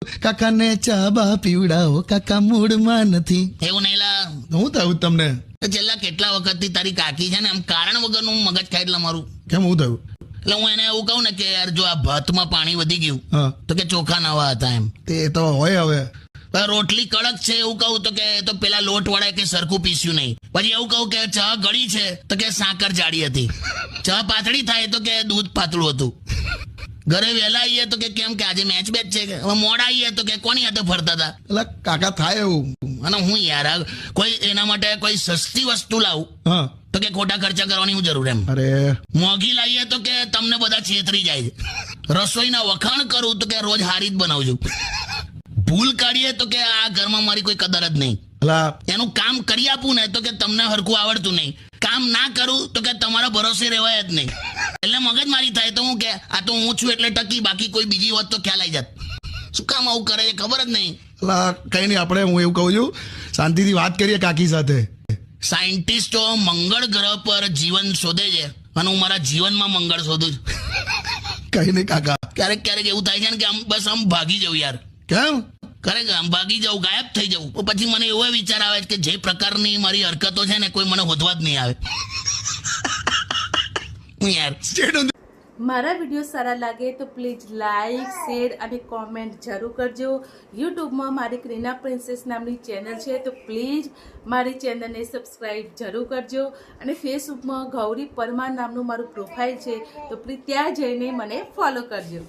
કાકાને ચા બા પીવડાવો, કાકા મૂડમાં નથી. એવું નહીં લા. હું થયું તમને? છેલ્લા કેટલા વખતથી તારી કાકી છે ને આમ કારણ વગરનું મગજ ખાય એટલે મારું. કેમ હું થયું? એટલે હું એને એવું કહું ને કે યાર જો આ ભાતમાં પાણી વધી ગયું હા તો કે ચોખા નવા હતા એમ. તે તો હોય હવે. રોટલી કડક છે એવું કહું તો કે તો પેલા લોટ વાળા કે સરખું પીસ્યું નહીં. પછી એવું કહું કે ચા ગળી છે તો કે સાકર જાડી હતી. ચા પાતળી થાય તો કે દૂધ પાતળું હતું. ઘરે વહેલા આવીએ તો કે કેમ કે આજે મેચ બેચ છે. હવે મોડા આવીએ તો કે કોની હાથે ફરતા હતા. એટલે કાકા થાય એવું. અને હું યાર કોઈ એના માટે કોઈ સસ્તી વસ્તુ લાવું હા તો કે ખોટા ખર્ચા કરવાની હું જરૂર એમ. અરે મોંઘી લાવીએ તો કે તમને બધા છેતરી જાય છે. રસોઈના વખાણ કરું તો કે રોજ હારી જ બનાવજો. ભૂલ કાઢીએ તો કે આ ઘરમાં મારી કોઈ કદર જ નહીં. અલા એનું કામ કરી આપું ને તો કે તમને હરખું આવડતું નહીં. કામ ના કરું તો કે તમારા ભરોસે રહેવાય જ નહીં. એટલે મગજ મારી થાય તો હું કે આ તો હું છું એટલે ટકી, બાકી કોઈ બીજી હોત તો ખ્યાલ આવી જાત. શું કામ આવું કરે છે ખબર જ નહીં. અલા કઈ નહીં, આપણે હું એવું કહું છું શાંતિથી વાત કરીએ કાકી સાથે. સાયન્ટિસ્ટો મંગળ ગ્રહ પર જીવન શોધે છે અને હું મારા જીવનમાં મંગળ શોધું છું. કઈ નહીં કાકા. ક્યારેક ક્યારેક એવું થાય છે ને કે આમ બસ આમ ભાગી જવું યાર. કેમ? ખરેખર આમ ભાગી જવું, ગાયબ થઈ જવું. પછી મને એવો વિચાર આવે કે જે પ્રકારની મારી હરકતો છે ને કોઈ મને હોદવા જ નહીં આવે. યાર મારા વિડીયો સારા લાગે તો પ્લીઝ લાઈક, શેર અને કોમેન્ટ જરૂર કરજો. યુટ્યુબમાં મારી ક્રીના પ્રિન્સેસ નામની ચેનલ છે તો પ્લીઝ મારી ચેનલને સબસ્ક્રાઈબ જરૂર કરજો. અને ફેસબુકમાં ગૌરી પરમાર નામનું મારું પ્રોફાઇલ છે તો પ્લીઝ ત્યાં જઈને મને ફોલો કરજો.